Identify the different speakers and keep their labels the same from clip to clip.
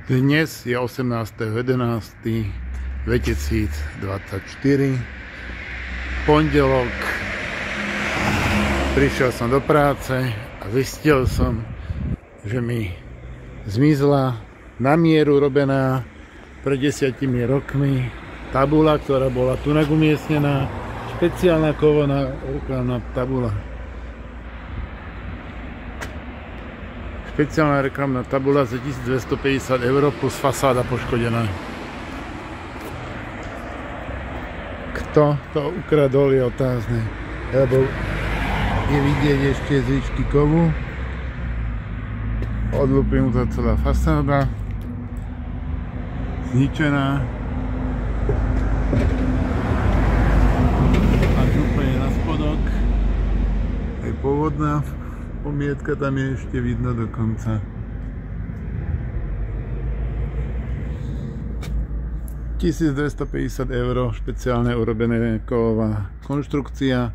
Speaker 1: Dnes je 18.11.2024, pondelok. Prišiel som do práce a zistil som, že mi zmizla na mieru robená pred 10 rokmi tabula, ktorá bola tu umiestnená, špeciálna kovaná reklamná tabula. Špeciálna reklamná tabula za 1250 € plus fasáda poškodená. Kto to ukradol, je otázne, lebo je vidieť ešte zvyšky kovu. Odlúpnutá celá fasáda, zničená až úplne na spodok. Aj pôvodná pomietka tam je ešte vidno dokonca. $1250 špeciálne urobené kovová konštrukcia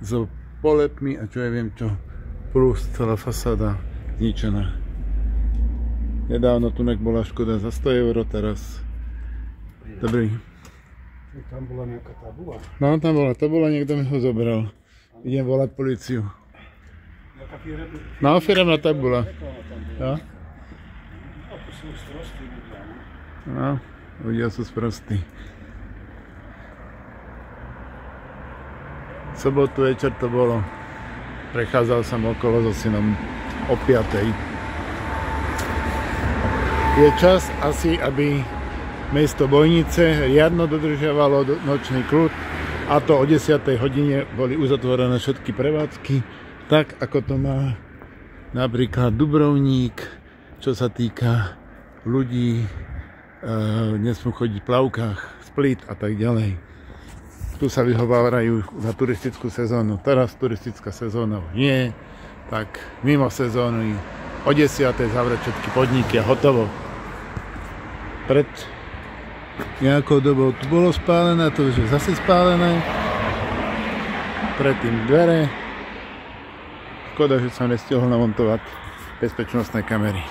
Speaker 1: so polepmi a čo ja viem čo, plus celá fasáda zničená. Nedávno tu bola škoda za 100 €, teraz dobrý.
Speaker 2: Tam bola nejaká tabula?
Speaker 1: No, tam bola tabula, niekto mi ho zobral. Idem volať políciu. No, firemná tabula. No? No, ľudia sú sprostí. V sobotu večer to bolo. Prechádzal som okolo so synom o 5:00. Je čas asi, aby mesto Bojnice riadno dodržiavalo nočný kľud, a to o 10:00 hodine boli uzatvorené všetky prevádzky, tak ako to má napríklad Dubrovník, čo sa týka ľudí, nesmú chodiť v plavkách, Split a tak ďalej. Tu sa vyhovárajú za turistickú sezónu. Teraz turistická sezóna už nie, tak mimo sezóny o 10:00 zavrieť všetky podniky a hotovo. Pred nejakou dobou tu bolo spálené, to už je zase spálené. Predtým dvere. Škoda, že som nestihol namontovať bezpečnostné kamery.